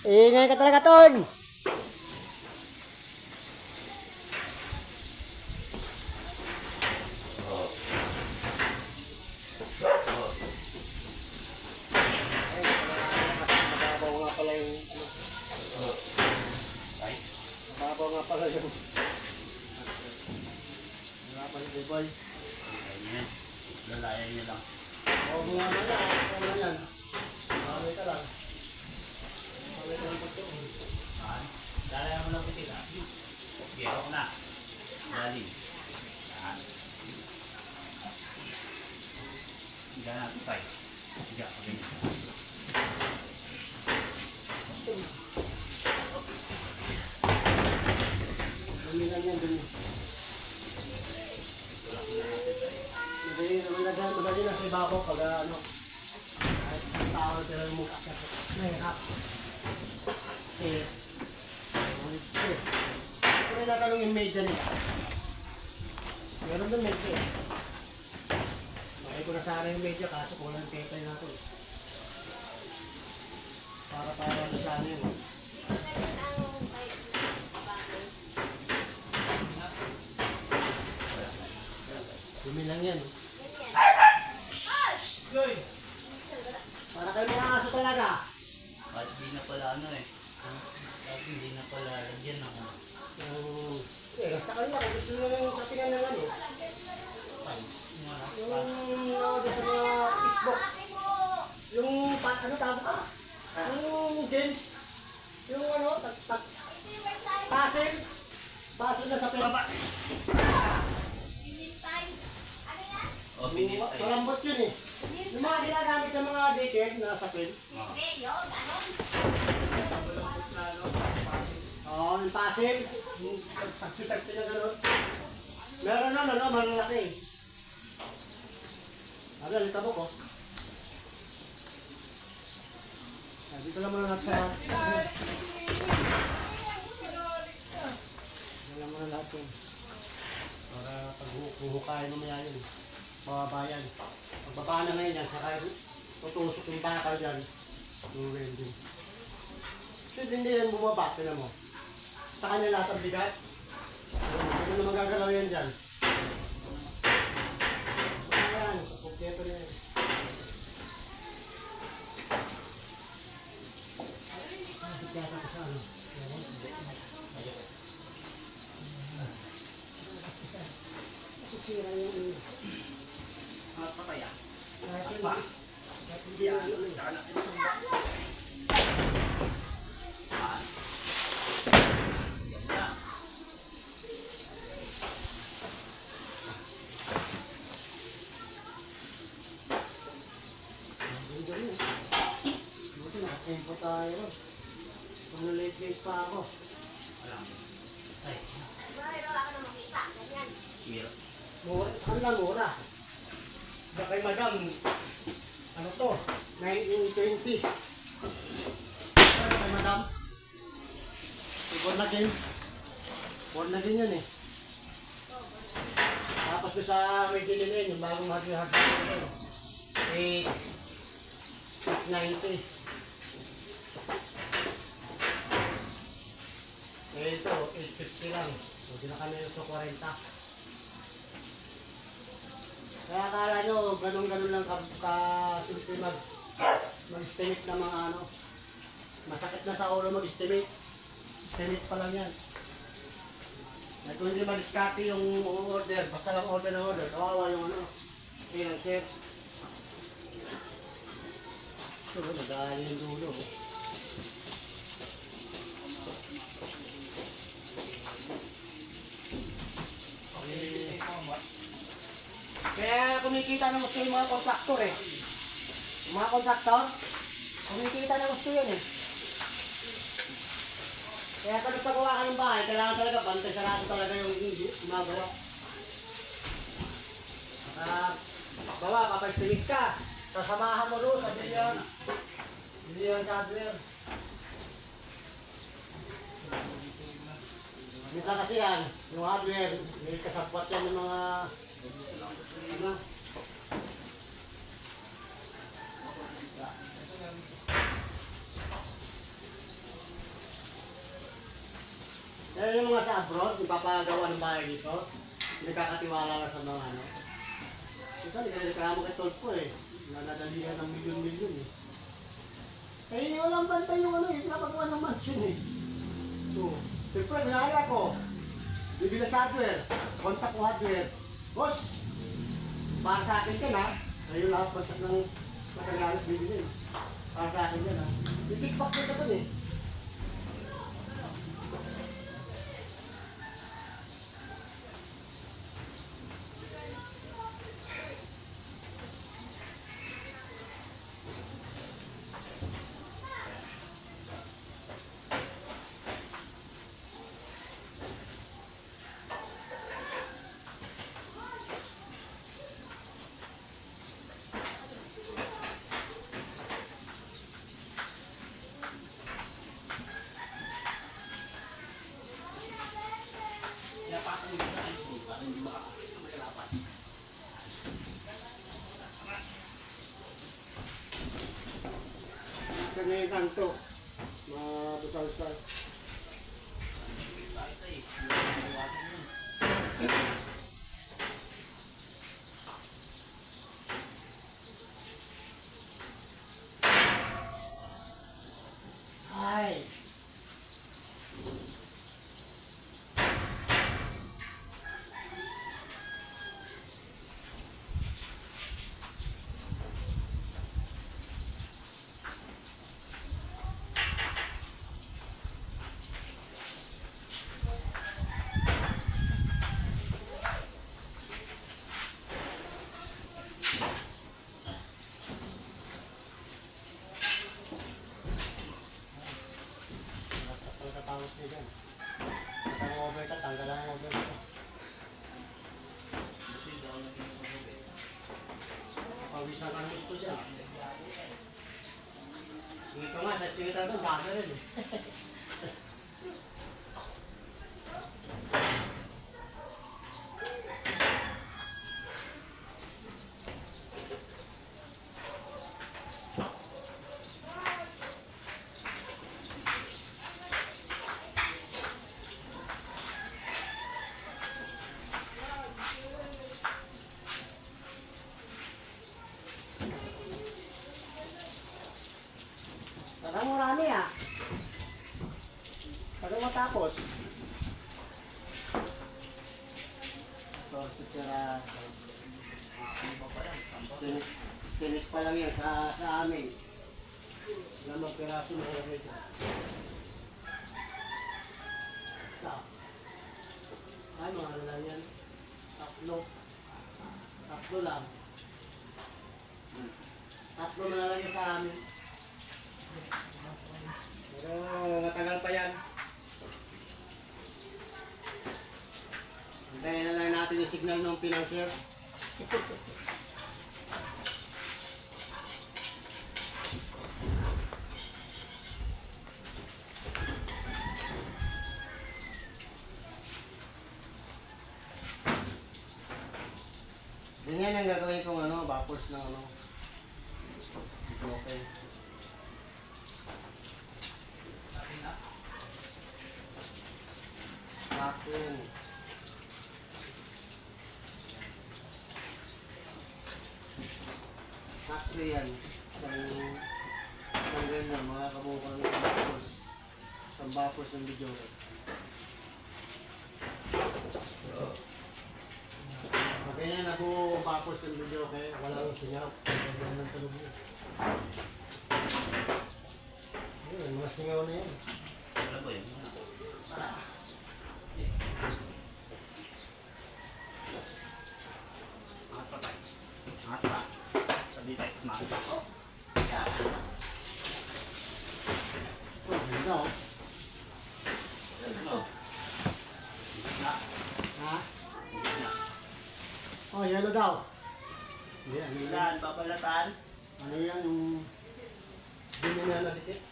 Ingay ka talaga, Ton. Mababaw nga pala yung... Mababaw nga pala yung... Hirapan yung bibol. Ayan. Lalayan niya lang. Oo nga na lang. Oo nga yan. Maway ka lang. Maway ka lang pagto. Lalayan mo lang ito sila. Biro ko na. Galing. Yan. Higa natin tayo. Higa. Okay. Dumi lang yan, dumi. Madali na sa ibabaw pag ano. Kahit ang tao sila yung mukha siya. Mahirap. Kung natanong yung media nila. Meron doon media eh. Bakit ko na sana yung media kaso kung walang tetay na ito eh. Para ano sana yun eh. Dumi lang yan. Para kayo mga aso talaga. Kahit hindi na pala ano eh. Kahit hindi na pala lagyan ako. Basta kanila kung gusto nyo lang satingan ng ano. Yung sa mga Facebook. Yung ano tawag ka? Yung games. Yung ano, puzzle. Puzzle na sa pera. O, pinitay. Malambot yun eh. Yung mga ginagamit sa mga daycare na sa pin. Oo, yung puzzle. Yung tagsi-tagsi na gano'n. Meron na, ano, malalaki. Ano, litabo ko. Dito lang muna natin sa... Dito lang muna natin. Para pag-huhukain mamaya yun. Mababayan. Pagbaba na ngayon yan, saka tutusok yung bakal dyan. Tuwin din. So, hindi yan bumaba, sila mo. Sa kanya lahat ang bigat. Hindi na magagalaw yan dyan. Ayan, kapugketo na yan. Kaya ko sa ano? Sisira yung ulo. Ang patay ah. Kahit hindi yan. Buti nakatempo tayo. Kung na-late pa ako. Alam. Ay. Biro. Mura, saan lang mura? Baka kay madam, ano to? 1920. Ano kay madam? Born again. Born again yun eh. Tapos ko sa may dinilin, yung bagong hard-hard. 890. Eh ito, 850 lang. Hindi na kami sa 40. Kaya akala nyo, ganun-ganun lang ka-simple mag-estimate ng mga ano. Masakit na sa ulo mag-estimate. Estimate pa lang yan. At kung hindi mag-discarte yung order, basta lang order na order, kawawa yung ano. Ilang chef. Ito, nag-aali yung dulo. Kaya kumikita ng gusto yung mga kontraktor eh. Yung mga kontraktor, kumikita ng gusto yun eh. Kaya pag nagpagawa ka ng bahay, kailangan talaga bantay sarado talaga yung gumagawa. Bawa, papag-estimate ka. Sasamahan mo doon sa billion hardware. Minsan kasi yan, yung hardware, may kasapwat yan ng mga ano? Kaya yung mga sa abroad, yung papagawa ng bahay dito, nagkakatiwala ka sa mga ano. Ito, nagkakamo kay Tolpo eh. Nanadalihan ng milyon-milyon eh. Eh, walang bantay yung ano eh, pinapagawa ng mansion eh. So, siyempre, nalala ko, bibila sa hardware, kontak ko hardware. Boss, para sa akin ka na, ayun lahat kontak ng matagalas bibili. Para sa akin yan ha. Yung kickback ko ito eh. Kaya pa ako yung sa ayos mo, para hindi makakalapan. Kanya yung kanto. Mabusal-sal. Kahit ay, hindi ko yun. Ay! Pagkatawag niya dyan. Ang over ka, tanggalan ang over ka. Kasi daw naging mabuti. Pawisan ka ng gusto dyan. Dito nga, sa tingin doon, baka rin eh. Parang marami ah. Parang matapos. Ito, sitira. Ano pa pa yan? Finish pa lang yan sa amin. Lamang piraso na lang ito. Ano lang yan? Tatlo. Tatlo lang. Tatlo na lang yan sa amin. Pero matagal pa yan. Hintayin na lang natin yung signal ng financier. Ganyan ang gagawin kong ano, backwards ng ano. Okay. Akin. Sakto yan. Isang ganyan, mga kabukal ng backwards. Isang backwards ng video. Ganyan ako backwards ng video kaya wala akong singaw. Ganyan ng tulog niya. Ayun, mga singaw na yan. Ano ba yun? Angat pa tayo. Angat pa. Sabi tayo, angat pa. Oh, ganda oh. Ano? Na. Ha? Na. Oh, yellow daw. Hindi, ano yan? Ilan, babalatan? Ano yan yung... Hindi na nalikit.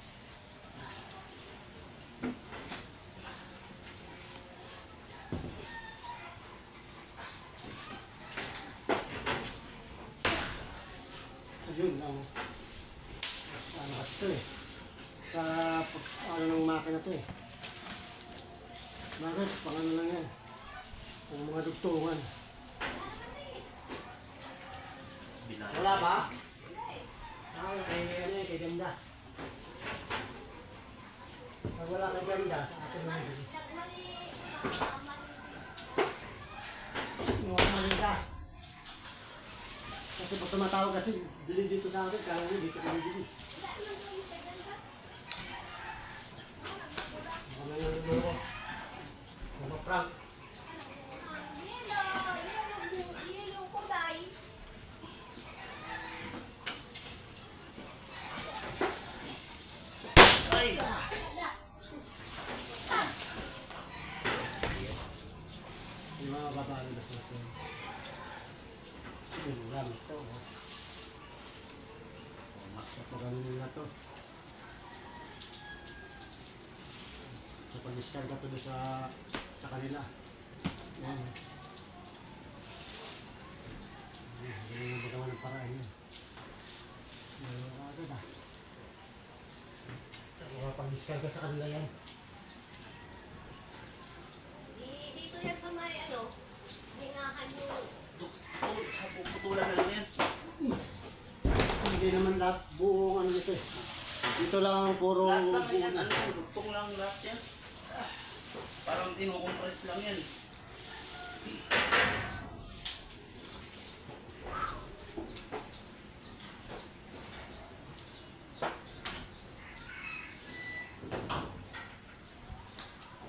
Ayun, ano kasi ito eh. Sa ano ng makina to eh. Bakit? Pangano lang yan. Ang mga dugtungan. Binayad. Wala ba? Ah, kay ganda. Pag wala kay ganda, sa akin lang yun. Mali ka. Kasi pag tumatawag kasi, dili dito sa akin, kaya nyo dito kami dili. Ano yung lulo ko? Mga prank. Ay! Yung mga babae na sa akin. Yung gamit to. Kapag nila to. So pag-discard ka to doon sa kanila. Yan. Ganyan yung magawa ng paraan yun. Wala agad ah. Pag-discard ka sa kanila yan. Dito yan sa may ano, hingahan yung Sa puputulan na lang yan. Kasi hindi naman lahat buong ano dito eh. Dito lang puro Lahat lang buo yan. na. Ano, dugtong lang lahat yan. Parang tinukompress lang yan.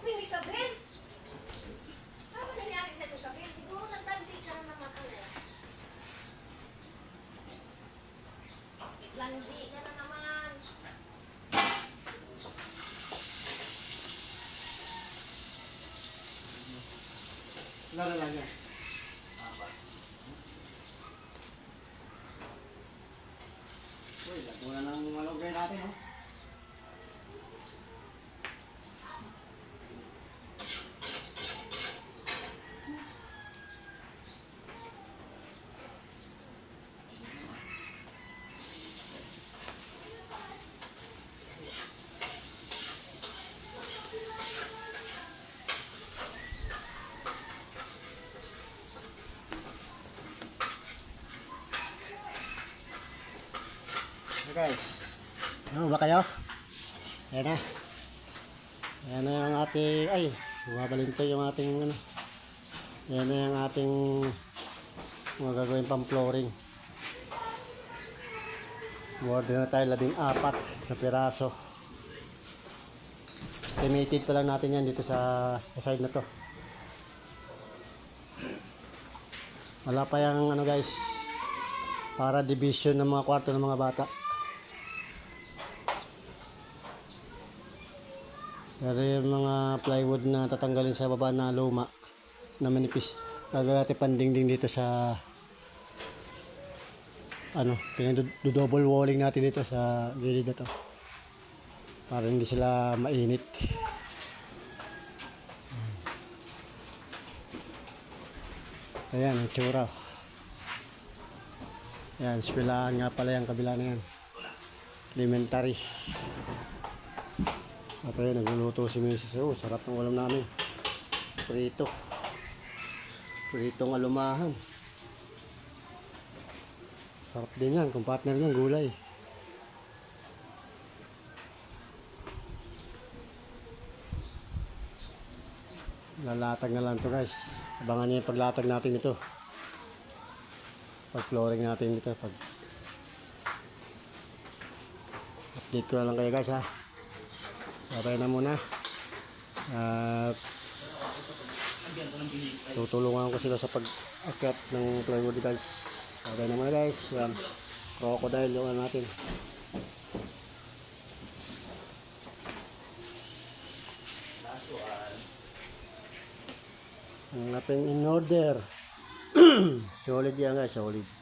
may kabel. Ano nangyari sa itong kabel? Siguro nagtansi ka na naman ano. Landi ka na naman. Wala na lang yan. Uy, lago na ng malugay natin oh. Guys, ano ba kayo? Ayan na. Ayan na yung ating, ay, bumabalinto yung ating, ano. Ayan na yung ating mga gagawin pang flooring. Order na tayo 14 na piraso. Estimated pa lang natin yan dito sa side na to. Wala pa yung ano guys, para division ng mga kwarto ng mga bata. Pero yung mga plywood na tatanggalin sa baba na luma na manipis, gagawin natin pandingding dito sa ano, pinag-double walling natin dito sa gilid na to para hindi sila mainit. Ayan ang tsura. Ayan, eskwelahan nga pala yung kabila na yan, elementary. At ayun, nagluluto si Mrs. Oh, sarap ng ulam namin. Prito. Pritong alumahan. Sarap din yan, kung partner niyan, gulay. Lalatag na lang to guys. Abangan niyo yung paglatag natin ito. Pag flooring natin dito. Update ko na lang kayo guys ha. Sabay na muna. At tutulungan ko sila sa pag-akyat ng plywood guys. Sabay na muna guys. Yan. Crocodile yung ano natin. Ang ating in order. Solid yan guys, solid.